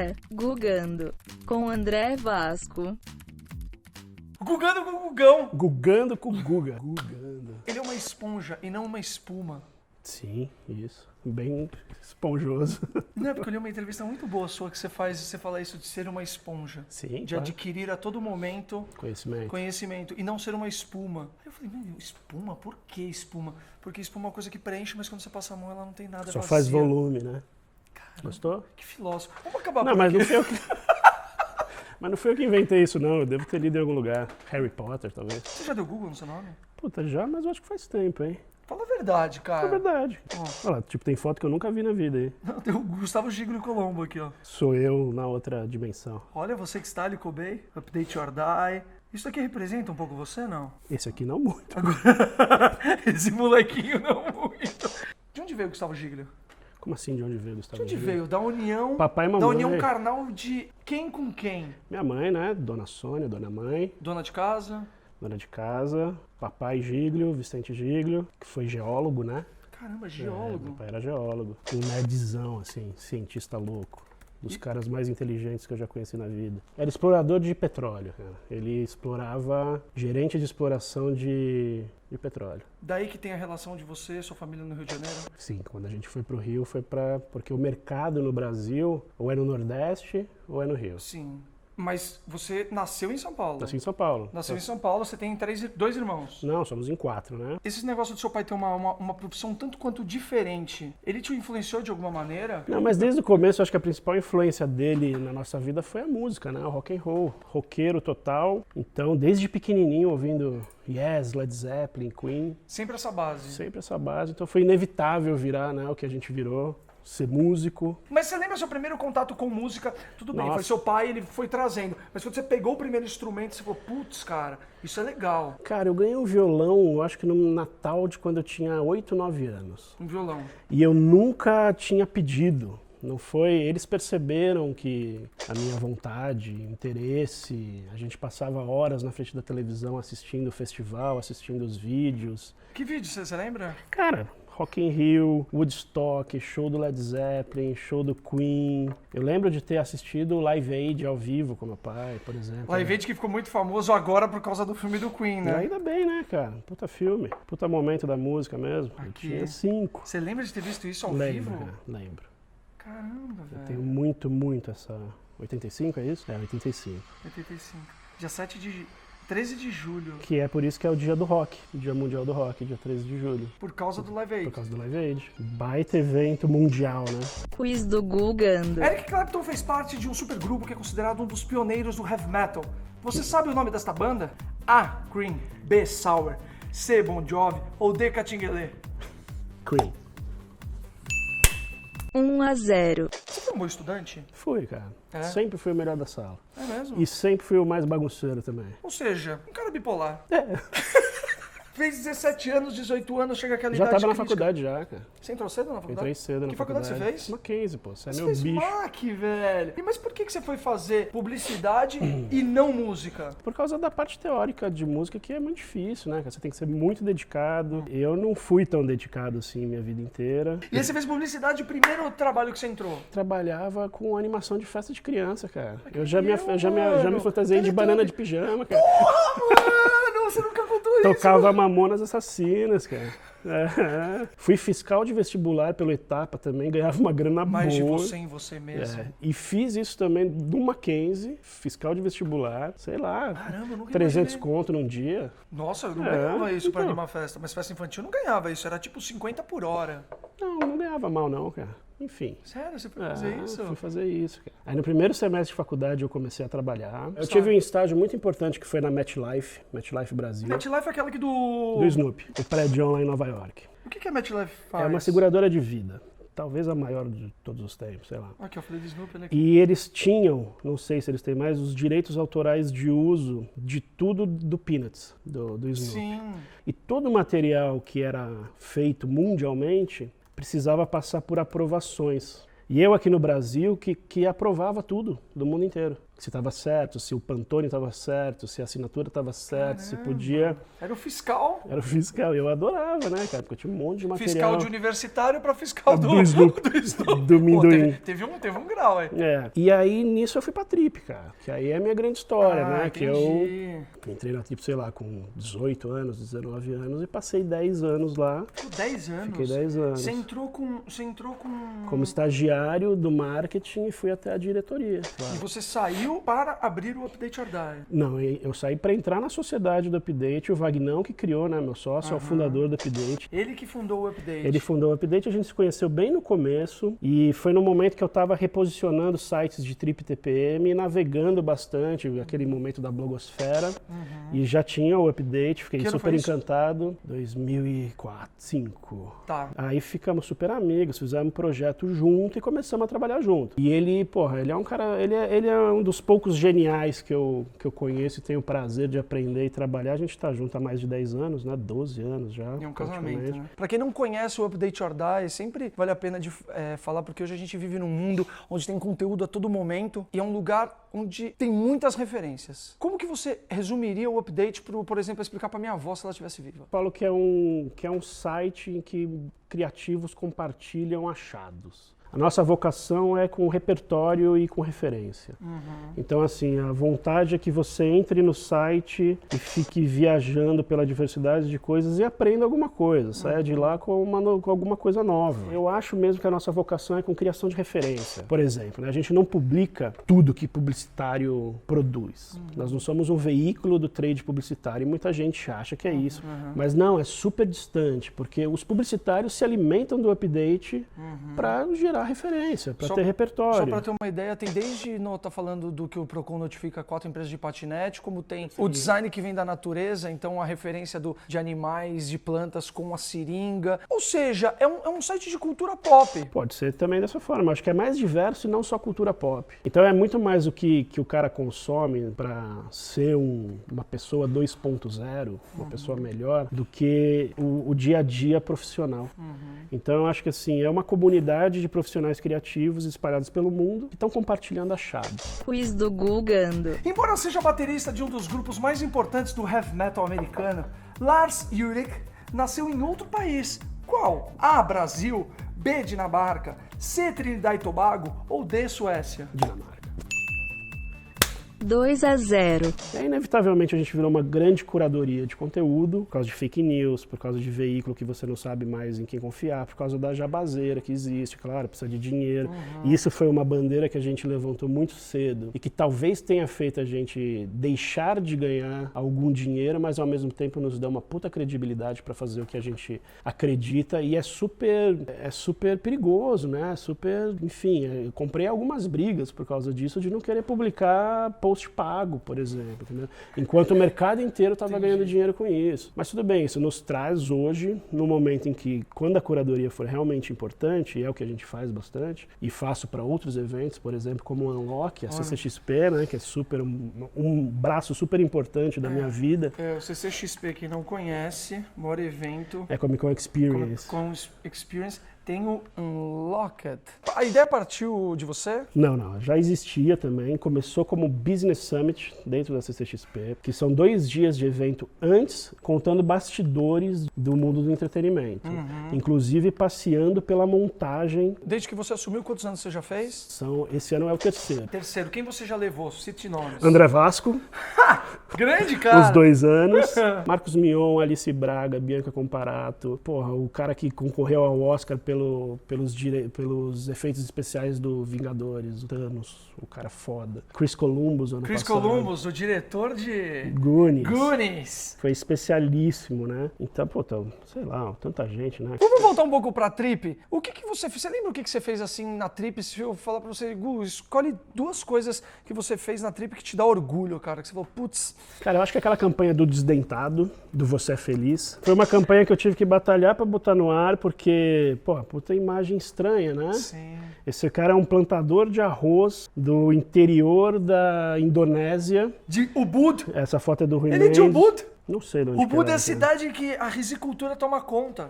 ar, Gugando, com André Vasco. Gugando com o Gugão. Gugando com o Guga. Gugando. Ele é uma esponja e não uma espuma. Sim, isso. Bem esponjoso. Não, é porque eu li uma entrevista muito boa sua que você fala isso de ser uma esponja. Sim, De claro. adquirir a todo momento Conhecimento. e não ser uma espuma. Aí eu falei, meu, espuma? Por que espuma? Porque espuma é uma coisa que preenche, mas quando você passa a mão ela não tem nada. Só vazia. faz volume, né? Caramba, Gostou? que filósofo. Vamos acabar Não, por mas aqui. não fui eu que... Mas não fui eu que inventei isso, não. Eu devo ter lido em algum lugar. Harry Potter, talvez. Você já deu Google no seu nome? Puta, já, mas eu acho que faz tempo, hein? Fala a verdade, cara. É verdade. Ó. Olha lá, tipo, tem foto que eu nunca vi na vida aí. Não, tem o Gustavo Giglio Colombo aqui, ó. Sou eu na outra dimensão. Olha, você que está ali, Kobe, Update or Die. Isso aqui representa um pouco você, não? Esse aqui não muito. Esse molequinho não muito. De onde veio o Gustavo Giglio? Como assim, de onde veio, Gustavo? De onde Giglio? veio? Da união... Papai e Da mamãe. união carnal de quem com quem? Minha mãe, né? Dona Sônia, dona mãe, Dona de casa? dona de casa. Papai Giglio, Vicente Giglio, que foi geólogo, né? Caramba, É, geólogo. papai era geólogo. Um nerdzão, assim, cientista louco. Dos caras mais inteligentes que eu já conheci na vida. Era explorador de petróleo, cara. Ele explorava, gerente de exploração de petróleo. Daí que tem a relação de você e sua família no Rio de Janeiro? Sim, quando a gente foi pro Rio foi porque o mercado no Brasil ou é no Nordeste ou é no Rio. Sim. Mas você nasceu em São Paulo? Nasci em São Paulo. Nasceu em São Paulo, você tem dois irmãos. Não, somos em 4, né? Esse negócio do seu pai ter uma profissão tanto quanto diferente, ele te influenciou de alguma maneira? Não, mas desde o começo eu acho que a principal influência dele na nossa vida foi a música, né? O rock and roll, roqueiro total. Então, desde pequenininho ouvindo Yes, Led Zeppelin, Queen, Sempre essa base. sempre essa base. Então foi inevitável virar, né, o que a gente virou, ser músico. Mas você lembra seu primeiro contato com música? Tudo bem, Nossa. foi seu pai, ele foi trazendo. Mas quando você pegou o primeiro instrumento, você falou, putz, cara, isso é legal. Cara, eu ganhei um violão, eu acho que no Natal de quando eu tinha 8, 9 anos. Um violão. E eu nunca tinha pedido. Não foi, eles perceberam que a minha vontade, interesse, a gente passava horas na frente da televisão assistindo o festival, assistindo os vídeos. Que vídeo, você lembra? Cara, Rock in Rio, Woodstock, show do Led Zeppelin, show do Queen. Eu lembro de ter assistido o Live Aid ao vivo com meu pai, por exemplo. Live Aid que ficou muito famoso agora por causa do filme do Queen, E né? ainda bem, né, cara? Puta filme, puta momento da música mesmo. Eu Aqui. tinha 5. Você lembra de ter visto isso ao Lembro, vivo? cara, lembro. Caramba, Eu velho. tenho muito essa... 85 é isso? É, 85. 85. Dia 13 de julho. Que é por isso que é o dia do rock, o dia mundial do rock, dia 13 de julho. Por causa do Live Aid. Por causa do Live Aid. Baita evento mundial, né? Quiz do Gugando. Eric Clapton fez parte de um supergrupo que é considerado um dos pioneiros do heavy metal. Você sabe o nome desta banda? A. Cream, B. Sour, C. Bon Jovi ou D. Catinguelê? Cream. 1-0. Você foi um bom estudante? Fui, cara. É? Sempre fui o melhor da sala. É mesmo? E sempre fui o mais bagunceiro também. Ou seja, um cara bipolar. É, Fez 17 anos, 18 anos, chega aquela já idade tava na crítica. faculdade já, cara. Você entrou cedo na faculdade? Entrei cedo na Que faculdade você fez? Mackenzie, pô. Você é Você meu fez bicho. MAC, velho. Mas por que você foi fazer publicidade e não música? Por causa da parte teórica de música, que é muito difícil, né, cara? Você tem que ser muito dedicado. Eu não fui tão dedicado assim minha vida inteira. E aí você fez publicidade, o primeiro trabalho que você entrou? Trabalhava com animação de festa de criança, cara. Eu mano. já me fantasiei de banana de pijama, cara. Mano, você nunca contou isso. Tocava Mamonas Assassinas, cara. É. Fui fiscal de vestibular pelo Etapa também, ganhava uma grana Mais de boa. você em você mesmo. É, e fiz isso também do Mackenzie, fiscal de vestibular, sei lá, Caramba, eu nunca 300 imaginei. conto num dia. Nossa, eu não É, ganhava isso pra então. animar festa. Mas festa infantil eu não ganhava isso. Era tipo 50 por hora. Não ganhava mal não, cara. Enfim. Sério, você foi fazer isso? Fui fazer isso, cara. Aí no primeiro semestre de faculdade eu comecei a trabalhar. Eu Sabe. tive um estágio muito importante que foi na MetLife Brasil, MetLife é aquela que do... do Snoopy, o prédio lá em Nova York. O que a MetLife faz? É uma seguradora de vida, talvez a maior de todos os tempos, sei lá. Aqui, eu falei do Snoopy, olha aqui. E eles tinham, não sei se eles têm mais, os direitos autorais de uso de tudo do Peanuts, do Snoopy. Sim. E todo o material que era feito mundialmente precisava passar por aprovações. E eu aqui no Brasil que aprovava tudo, do mundo inteiro. se estava certo, se o Pantone estava certo, se a assinatura estava certa, se podia... Era o fiscal. Era o fiscal, eu adorava, né, cara? Porque eu tinha um monte de material. Fiscal de universitário para fiscal do Snoop, do Minduim. Teve um grau aí. E aí, nisso, eu fui pra Trip, cara. Que aí é a minha grande história, né? Entendi. Que eu entrei na Trip, sei lá, com 18 anos, 19 anos e passei 10 anos lá. Ficou 10 anos? Fiquei 10 anos. Você entrou com... Como estagiário do marketing e fui até a diretoria. Claro. E você saiu para abrir o Update or Die? Não, eu saí para entrar na sociedade do Update, o Vagnão que criou, né, meu sócio, é o fundador do Update. Ele que fundou o Update? Ele fundou o Update, a gente se conheceu bem no começo e foi no momento que eu estava reposicionando sites de Trip TPM, navegando bastante, aquele momento da blogosfera, e já tinha o Update, fiquei super encantado. 2004, 2005. Tá. Aí ficamos super amigos, fizemos um projeto junto e começamos a trabalhar junto. E ele, porra, ele é um cara, ele é um dos poucos geniais que eu conheço e tenho o prazer de aprender e trabalhar. A gente tá junto há mais de 10 anos, né? 12 anos já. É um casamento, né? Pra quem não conhece o Update or Die, sempre vale a pena de falar, porque hoje a gente vive num mundo onde tem conteúdo a todo momento e é um lugar onde tem muitas referências. Como que você resumiria o Update, por exemplo, explicar pra minha avó se ela estivesse viva? Eu falo que é um site em que criativos compartilham achados. A nossa vocação é com repertório e com referência. Então, assim, a vontade é que você entre no site e fique viajando pela diversidade de coisas e aprenda alguma coisa, saia de lá com alguma coisa nova. Eu acho mesmo que a nossa vocação é com criação de referência. Por exemplo, né, a gente não publica tudo que publicitário produz. Nós não somos um veículo do trade publicitário e muita gente acha que é isso. Mas não, é super distante, porque os publicitários se alimentam do Update para gerar referência, para ter repertório. Só para ter uma ideia, tem desde, tá falando do que o Procon notifica 4 empresas de patinete, como tem o design que vem da natureza, então a referência de animais, de plantas com a seringa. Ou seja, é um site de cultura pop. Pode ser também dessa forma. Acho que é mais diverso e não só cultura pop. Então é muito mais o que o cara consome para ser uma pessoa 2.0, uma pessoa melhor, do que o dia a dia profissional. Então eu acho que assim, é uma comunidade de profissionais criativos espalhados pelo mundo que estão compartilhando achados. Quiz do Gugando. Embora seja baterista de um dos grupos mais importantes do heavy metal americano, Lars Ulrich nasceu em outro país. Qual? A. Brasil, B. Dinamarca, C. Trinidad e Tobago ou D. Suécia? Dinamarca. 2-0. E aí, inevitavelmente, a gente virou uma grande curadoria de conteúdo, por causa de fake news, por causa de veículo que você não sabe mais em quem confiar, por causa da jabazeira que existe, claro, precisa de dinheiro. E isso foi uma bandeira que a gente levantou muito cedo e que talvez tenha feito a gente deixar de ganhar algum dinheiro, mas ao mesmo tempo nos dá uma puta credibilidade para fazer o que a gente acredita e é super perigoso, né? Enfim, eu comprei algumas brigas por causa disso, de não querer publicar post pago, por exemplo, entendeu? Enquanto o mercado inteiro estava ganhando dinheiro com isso. Mas tudo bem, isso nos traz hoje, no momento em que, quando a curadoria for realmente importante, e é o que a gente faz bastante, e faço para outros eventos, por exemplo, como o Unlock, a CCXP, né, que é um braço super importante da minha vida. O CCXP, quem não conhece, o maior evento... É Comic Con Experience. Comic Con Experience. Tem o Unlocked. A ideia partiu de você? Não. Já existia também. Começou como Business Summit dentro da CCXP, que são 2 dias de evento antes, contando bastidores do mundo do entretenimento. Inclusive passeando pela montagem. Desde que você assumiu, quantos anos você já fez? Esse ano é o terceiro. Terceiro. Quem você já levou? Cite nomes. André Vasco. Grande, cara! Os 2 anos. Marcos Mion, Alice Braga, Bianca Comparato. Porra, o cara que concorreu ao Oscar pelos efeitos especiais do Vingadores, o Thanos, o cara foda. Chris Columbus, ano Chris passado. Columbus, o diretor de... Goonies. Foi especialíssimo, né? Então, sei lá, tanta gente, né? Vamos voltar um pouco pra Trip. O que você fez? Você lembra o que você fez assim na Trip? Se eu falar pra você, Gu, escolhe 2 coisas que você fez na Trip que te dá orgulho, cara. Que você falou, putz... Cara, eu acho que aquela campanha do Desdentado, do Você é Feliz, foi uma campanha que eu tive que batalhar pra botar no ar, porque, puta imagem estranha, né? Sim. Esse cara é um plantador de arroz do interior da Indonésia. De Ubud? Essa foto é do Rui Ele é de Ubud? Não sei de onde O que Buda é era, a cidade que a risicultura toma conta.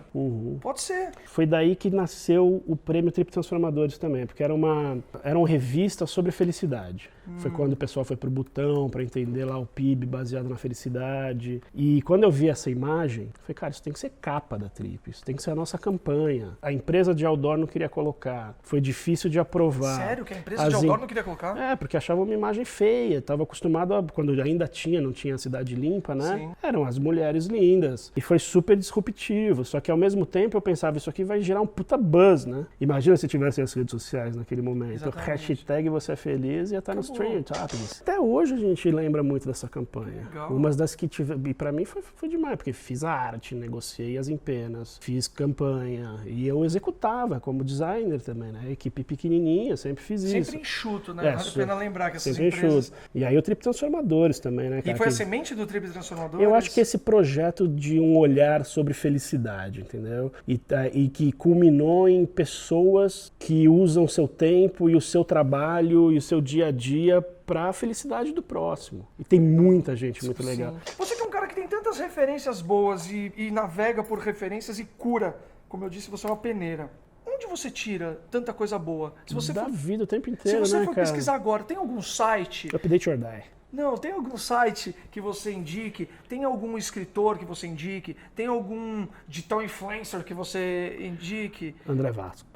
Pode ser. Foi daí que nasceu o prêmio Trip Transformadores também, porque era uma revista sobre felicidade. Foi quando o pessoal foi pro Butão para entender lá o PIB baseado na felicidade. E quando eu vi essa imagem, eu falei, cara, isso tem que ser capa da Trip, isso tem que ser a nossa campanha. A empresa de outdoor não queria colocar, foi difícil de aprovar. Sério? Que a empresa de outdoor não queria colocar? É, porque achava uma imagem feia, estava acostumado a, quando ainda não tinha a cidade limpa, né? Sim. Eram as mulheres lindas. E foi super disruptivo, só que ao mesmo tempo eu pensava, isso aqui vai gerar um puta buzz, né? Imagina se tivesse as redes sociais naquele momento. Exatamente. Hashtag você é feliz ia estar nos Trending Topics. Até hoje a gente lembra muito dessa campanha. Legal. Umas das que tive, e pra mim foi demais, porque fiz a arte, negociei as empenas, fiz campanha e eu executava como designer também, né? Equipe pequenininha, sempre fiz isso. Sempre enxuto, né? Vale a pena lembrar que essas sempre empresas... enxuto. E aí o Trip Transformadores também, né, E cara? foi a Que- semente do Trip Transformadores? Eu acho que esse projeto de um olhar sobre felicidade, entendeu? E que culminou em pessoas que usam seu tempo e o seu trabalho e o seu dia a dia para a felicidade do próximo. E tem muita gente muito legal. Sim. Você que é um cara que tem tantas referências boas e navega por referências e cura, como eu disse, você é uma peneira. Onde você tira tanta coisa boa? Se você Da for, vida o tempo se inteiro, você né, for cara? pesquisar agora, tem algum site? Update or Die. Não, tem algum site que você indique? Tem algum escritor que você indique? Tem algum digital influencer que você indique? André Vasco.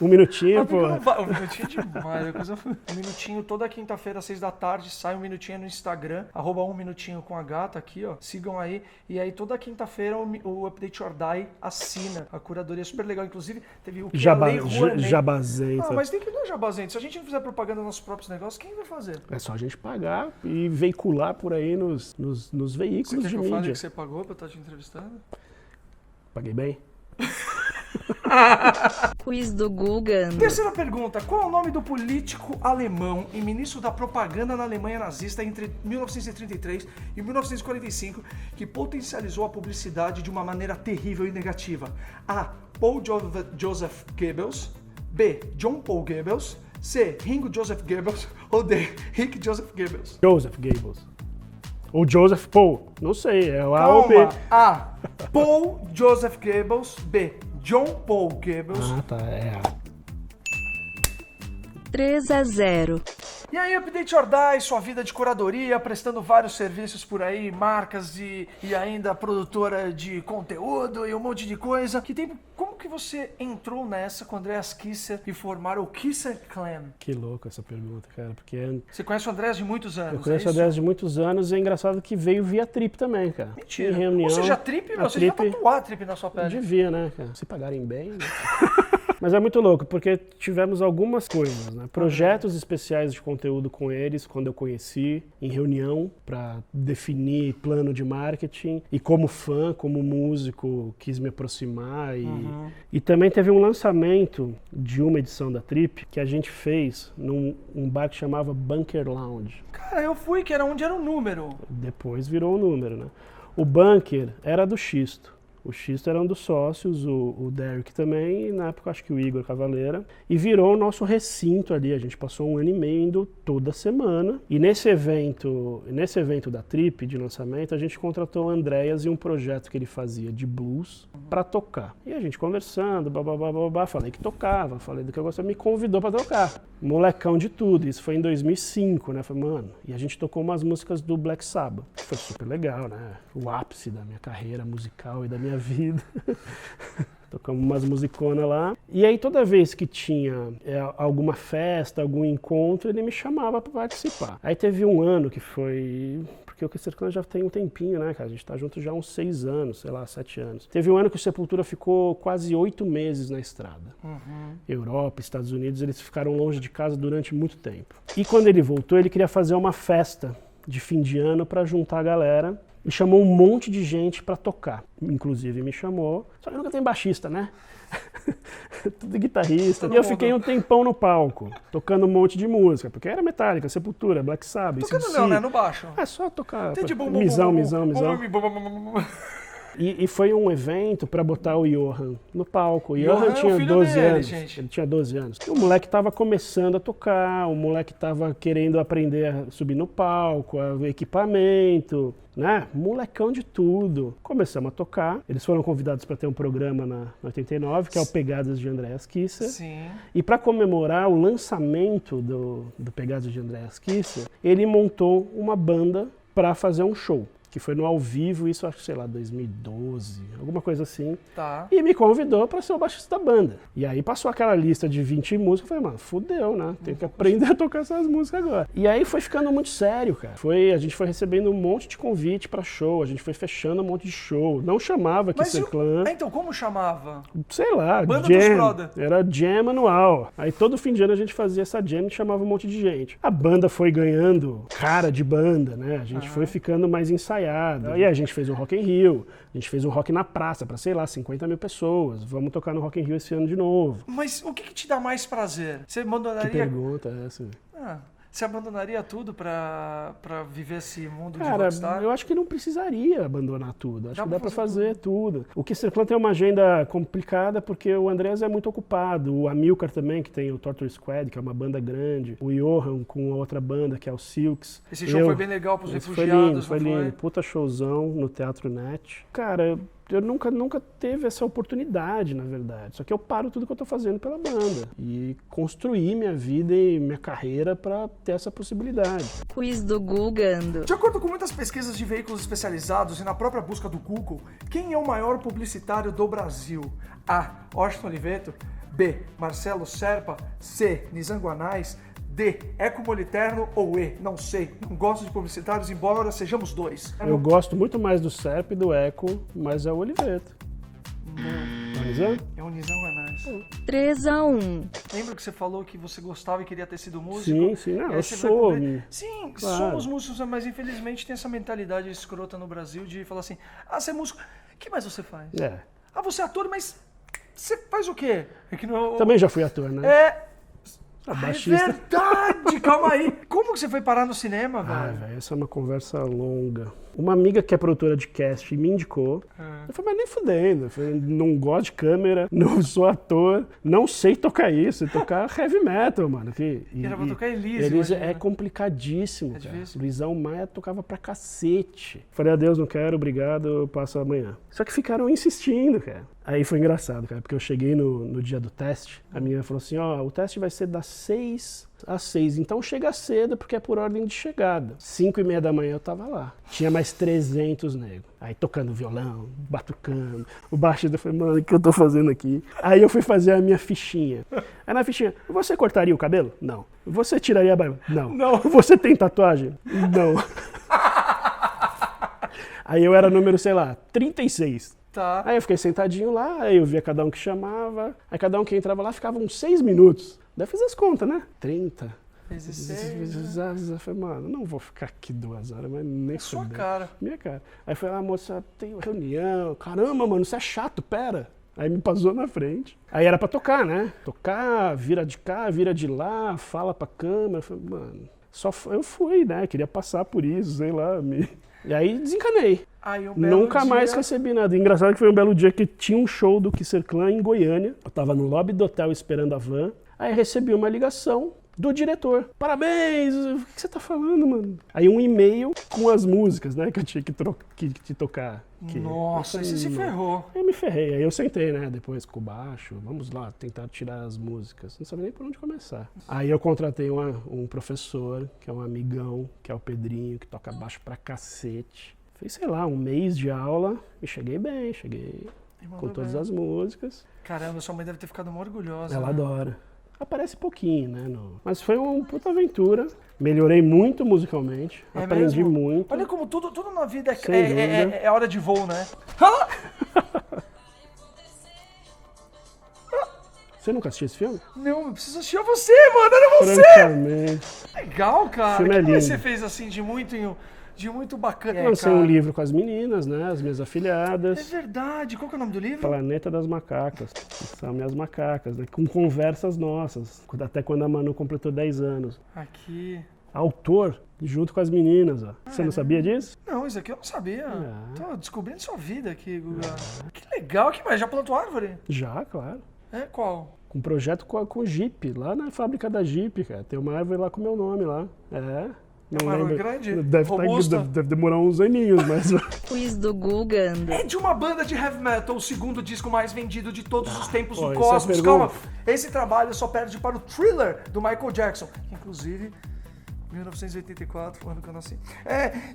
Um minutinho, pô. Um minutinho é demais. Um minutinho toda quinta-feira, às 6 da tarde, sai um minutinho no Instagram, @1 minutinho com H, tá aqui, ó. Sigam aí. E aí toda quinta-feira o Update or Die assina. A curadoria é super legal. Inclusive, teve o que a Lei Rouanet. Jabazento. Ah, mas tem que dar jabazento. Se a gente não fizer propaganda dos nossos próprios negócios, quem vai fazer? É só a gente pagar e veicular por aí nos Você veículos quer de que eu fale mídia. que você pagou pra estar te entrevistando? Paguei bem? Quiz do Gugando. Terceira pergunta. Qual é o nome do político alemão e ministro da propaganda na Alemanha nazista entre 1933 e 1945 que potencializou a publicidade de uma maneira terrível e negativa? A. Paul Joseph Goebbels. B. John Paul Goebbels. C. Ringo Joseph Goebbels. Ou D. Rick Joseph Goebbels. Joseph Goebbels. Ou Joseph Paul. Não sei, é o A ou B. Calma. A. Paul Joseph Goebbels. B. John Paul Goebbels. Ah, tá, é A. 3-0. E aí, Update or Die, sua vida de curadoria, prestando vários serviços por aí, marcas e ainda produtora de conteúdo e um monte de coisa. Como que você entrou nessa com o Andreas Kisser e formaram o Kisser Clan? Que louco essa pergunta, cara, porque Você conhece o Andreas de muitos anos, eu conheço é a isso? Andrés de muitos anos e é engraçado que veio via Trip também, cara. Mentira. Em reunião, Ou seja, a Trip, a você já Trip tatuar a Trip na sua pele. devia, né, cara? Se pagarem bem, né? Mas é muito louco, porque tivemos algumas coisas, né? Projetos especiais de conteúdo com eles, quando eu conheci, em reunião, para definir plano de marketing. E como fã, como músico, quis me aproximar. E também teve um lançamento de uma edição da Trip que a gente fez num bar que chamava Bunker Lounge. Cara, eu fui, que era onde era o número. Depois virou o número, né? O Bunker era do Xisto. O Xisto era um dos sócios, o Derek também, e na época acho que o Igor Cavaleira. E virou o nosso recinto ali. A gente passou 1 ano e meio indo toda semana. E nesse evento da Trip, de lançamento, a gente contratou o Andreas e um projeto que ele fazia de blues para tocar. E a gente conversando, babá, falei que tocava, falei do que eu gostava, me convidou para tocar. Molecão de tudo. Isso foi em 2005, né? Falei, mano, e a gente tocou umas músicas do Black Sabbath. Foi super legal, né? O ápice da minha carreira musical e da minha vida. Tocamos umas musiconas lá. E aí toda vez que tinha alguma festa, algum encontro, ele me chamava para participar. Aí teve um ano que foi... Porque o Kisser Clan já tem um tempinho, né, cara? A gente tá junto já há uns 6 anos, sei lá, 7 anos. Teve um ano que o Sepultura ficou quase 8 meses na estrada. Europa, Estados Unidos, eles ficaram longe de casa durante muito tempo. E quando ele voltou, ele queria fazer uma festa de fim de ano para juntar a galera. E chamou um monte de gente pra tocar. Inclusive me chamou. Só que nunca tem baixista, né? Tudo guitarrista. Todo E eu mundo. fiquei um tempão no palco, tocando um monte de música. Porque era Metallica, Sepultura, Black Sabbath, Tocando AC/DC. não, né? No baixo. É só tocar. Tem de bum, bum, Misão, bum, bum, misão, bum, misão. bum, bum, bum, bum, bum. E foi um evento pra botar o Johan no palco. O Johan Johan é o tinha filho 12 dele, anos. gente. Ele tinha 12 anos. E o moleque tava começando a tocar, o moleque tava querendo aprender a subir no palco, o equipamento, né? Molecão de tudo. Começamos a tocar. Eles foram convidados para ter um programa na 89, que é o Pegadas de Andréas Kisser. Sim. E para comemorar o lançamento do Pegadas de Andréas Kisser, ele montou uma banda para fazer um show, que foi no ao vivo, isso acho que, sei lá, 2012, alguma coisa assim. Tá. E me convidou para ser o baixista da banda. E aí passou aquela lista de 20 músicas, eu falei, mano, fudeu, né? Tem que aprender a tocar essas músicas agora. E aí foi ficando muito sério, cara. A gente foi recebendo um monte de convite para show, a gente foi fechando um monte de show. Não chamava Kisser Clan. Então, como chamava? Sei lá, Banda dos jam. brother. Era jam anual. Aí todo fim de ano a gente fazia essa jam e chamava um monte de gente. A banda foi ganhando cara de banda, né? A gente foi ficando mais ensaiado. E a gente fez um Rock in Rio, a gente fez um rock na praça pra, sei lá, 50 mil pessoas. Vamos tocar no Rock in Rio esse ano de novo. Mas o que te dá mais prazer? Você Que abandonaria... pergunta é essa? Você abandonaria tudo pra viver esse mundo de Cara, rockstar? eu acho que não precisaria abandonar tudo. Acho Dá que pra dá pra fazer fazer tudo. O Kisser Clan tem uma agenda complicada porque o Andrés é muito ocupado. O Amilcar também, que tem o Torture Squad, que é uma banda grande. O Johan com a outra banda, que é o Silks. Esse show foi bem legal pros Esse refugiados, foi lindo. não foi? Puta showzão no Teatro Net. Cara, eu nunca teve essa oportunidade, na verdade. Só que eu paro tudo que eu tô fazendo pela banda. E construí minha vida e minha carreira pra ter essa possibilidade. Quiz do Googando. De acordo com muitas pesquisas de veículos especializados e na própria busca do Google, quem é o maior publicitário do Brasil? A. Washington Oliveto. B. Marcelo Serpa. C. Nizam Guanais. D. Eco Moliterno ou E. Não sei. Não gosto de publicitários, embora sejamos dois. Eu gosto muito mais do Serpa e do Eco, mas é o Oliveto. Nizam? É o Nizam Guanais. 3-1. Lembra que você falou que você gostava e queria ter sido músico? Sim, sim. Não, E aí eu você vai sou. poder- Sim, Claro. somos músicos, mas infelizmente tem essa mentalidade escrota no Brasil de falar assim, você é músico, o que mais você faz? É. Você é ator, mas você faz o quê? É que não é Também já fui ator, né? É... Ah, É baixista. verdade, calma aí. Como que você foi parar no cinema, velho? Velho, essa é uma conversa longa. Uma amiga que é produtora de cast me indicou. Eu falei, mas nem fudendo. Eu falei, não gosto de câmera, não sou ator, não sei tocar isso, sei tocar heavy metal, mano. Era pra tocar Elise, Elise imagina. é complicadíssimo, cara. difícil. Luizão Maia tocava pra cacete. Falei, adeus, não quero, obrigado, eu passo amanhã. Só que ficaram insistindo, cara. Aí foi engraçado, cara, porque eu cheguei no dia do teste, a menina falou assim, o teste vai ser das 6 às 6, então chega cedo porque é por ordem de chegada. 5:30 da manhã eu tava lá. Tinha mais 300 negros. Aí tocando violão, batucando. O baixista falou, mano, o que eu tô fazendo aqui? Aí eu fui fazer a minha fichinha. Aí na fichinha, você cortaria o cabelo? Não. Você tiraria a barba? Não. Não. Você tem tatuagem? Não. Aí eu era número, sei lá, 36. Tá. Aí eu fiquei sentadinho lá, aí eu via cada um que chamava, aí cada um que entrava lá ficava uns 6 minutos. Daí eu fiz as contas, né? 30. Vezes 6. Eu falei, mano, não vou ficar aqui 2 horas, mas nem Sua fudendo. cara. Minha cara. Aí foi lá, moça, tem reunião. Caramba, mano, isso é chato, pera. Aí me passou na frente. Aí era pra tocar, né? Tocar, vira de cá, vira de lá, fala pra câmera. Eu falei, mano, eu fui, né? Queria passar por isso, sei lá. E aí desencanei. Aí, um belo Nunca mais dia- recebi nada. Engraçado que foi um belo dia que tinha um show do Kisser Clan em Goiânia. Eu tava no lobby do hotel esperando a van. Aí recebi uma ligação do diretor. Parabéns! O que você tá falando, mano? Aí um e-mail com as músicas, né? Que eu tinha que tocar. Nossa, aí você se ferrou. Aí eu me ferrei. Aí eu sentei, né? Depois com o baixo. Vamos lá, tentar tirar as músicas. Não sabia nem por onde começar. Aí eu contratei um professor, que é um amigão, que é o Pedrinho, que toca baixo pra cacete. Fiz, sei lá, um mês de aula e cheguei bem, cheguei E mandou com todas bem. as músicas. Caramba, sua mãe deve ter ficado muito orgulhosa. Ela né? adora. Aparece pouquinho, né? Mas foi uma puta aventura. Melhorei muito musicalmente. É aprendi mesmo? muito. Olha como tudo na vida Sem dúvida. é hora de voo, né? Você nunca assistiu esse filme? Não, eu preciso assistir você, mano. Era você! Francamente. Legal, cara. O filme O é que mais lindo. você fez assim de muito bacana? Lancei cara. um livro com as meninas, né? As minhas É afilhadas. verdade. Qual que é o nome do livro? Planeta das Macacas. Que são minhas macacas, né? Com conversas nossas. Até quando a Manu completou 10 anos. Aqui. autor junto com as meninas, ó. Você não sabia disso? Não, isso aqui eu não sabia. É. Tô descobrindo sua vida aqui, Guga. Que legal, que mais? Já plantou árvore? Já, claro. É, qual? Com um projeto com Jeep, lá na fábrica da Jeep, cara. Tem uma árvore lá com o meu nome lá. É. É uma árvore grande? Deve demorar uns aninhos, mas... Quiz do Gugando. É de uma banda de heavy metal, o segundo disco mais vendido de todos os tempos Ó, do essa é a cosmos. pergunta. Calma, esse trabalho só perde para o Thriller, do Michael Jackson. Inclusive, 1984, o ano que eu nasci.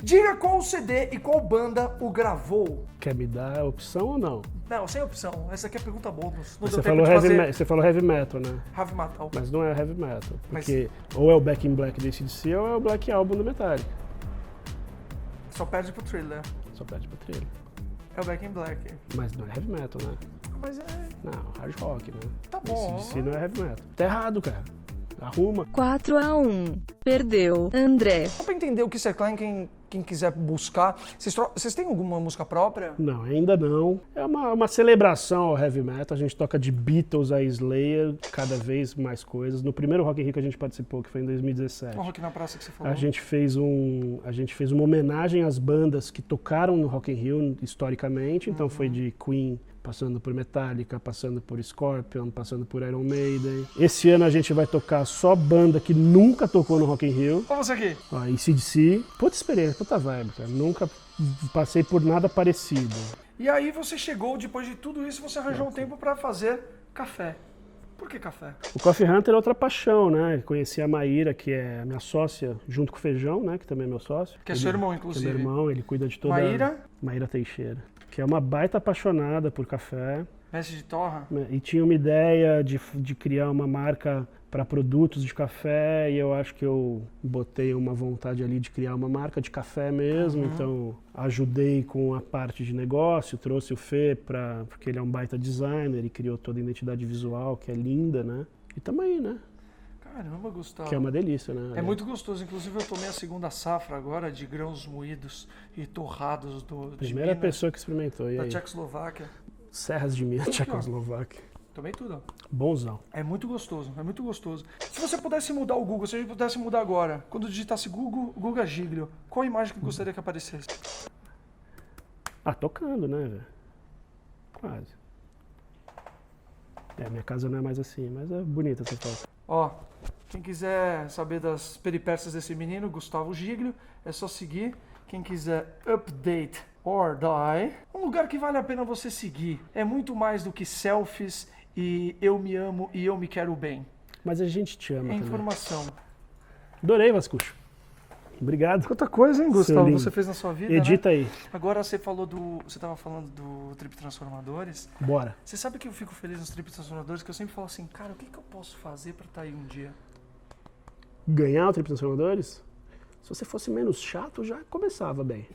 Diga qual CD e qual banda o gravou. Quer me dar a opção ou não? Não, sem opção. Essa aqui é pergunta bônus. Não Você deu tempo falou, de fazer você falou heavy metal, né? heavy metal. Mas não é heavy metal. Mas- Porque ou é o Back in Black do AC/DC ou é o Black Album do Metallica. Só perde pro Thriller. Só pede pro trilho. É o Back in Black. Mas não é heavy metal, né? Mas Não, hard rock, né? tá bom. AC/DC não é heavy metal. Tá errado, cara. Arruma. 4-1. Perdeu. André. Só pra entender o que você é Klein, quem quiser buscar. Vocês têm alguma música própria? Não, ainda não. É uma celebração ao heavy metal. A gente toca de Beatles a Slayer, cada vez mais coisas. No primeiro Rock in Rio que a gente participou, que foi em 2017. O Rock na Praça que você falou. A gente fez uma homenagem às bandas que tocaram no Rock in Rio historicamente. Então foi de Queen, passando por Metallica, passando por Scorpion, passando por Iron Maiden. Esse ano a gente vai tocar só banda que nunca tocou no Rock in Rio. Olha você aqui. Ó, AC/DC. Puta experiência, puta vibe, cara. Nunca passei por nada parecido. E aí você chegou, depois de tudo isso, você arranjou um tempo pra fazer café. Por que café? O Coffee Hunter é outra paixão, né? Conheci a Maíra, que é a minha sócia, junto com o Feijão, né? Que também é meu sócio. Que é seu irmão, Que é inclusive. meu irmão, ele cuida de toda... Maíra? Maíra Teixeira. Que é uma baita apaixonada por café. Mestre de torra. Né, e tinha uma ideia de criar uma marca para produtos de café, e eu acho que eu botei uma vontade ali de criar uma marca de café mesmo, então ajudei com a parte de negócio, trouxe o Fê porque ele é um baita designer e criou toda a identidade visual, que é linda, né? E também, né? Caramba, Gustavo. Que é uma delícia, né? É muito gostoso. Inclusive, eu tomei a segunda safra agora de grãos moídos e torrados de Primeira Minas, pessoa que experimentou, e da aí? Tchecoslováquia. Serras de Minas, Tchecoslováquia. Tomei tudo. Bonzão. É muito gostoso, é muito gostoso. Se você pudesse mudar o Google, se a gente pudesse mudar agora, quando digitasse Google, Guga Giglio, qual a imagem que gostaria que aparecesse? Ah, tocando, né, velho? Quase. Minha casa não é mais assim, mas é bonita essa foto. Ó, quem quiser saber das peripécias desse menino, Gustavo Giglio, é só seguir. Quem quiser update or die, um lugar que vale a pena você seguir. É muito mais do que selfies e eu me amo e eu me quero bem. Mas a gente te ama É também. informação. Adorei, Vascucho. Obrigado. Quanta coisa, hein, Seu Gustavo, lindo. você fez na sua vida, Edita né? aí. Agora você falou você tava falando do Trip Transformadores. Bora. Você sabe que eu fico feliz nos Trip Transformadores, que eu sempre falo assim, cara, o que eu posso fazer pra estar aí um dia? Ganhar o Trip Transformadores? Se você fosse menos chato, já começava bem.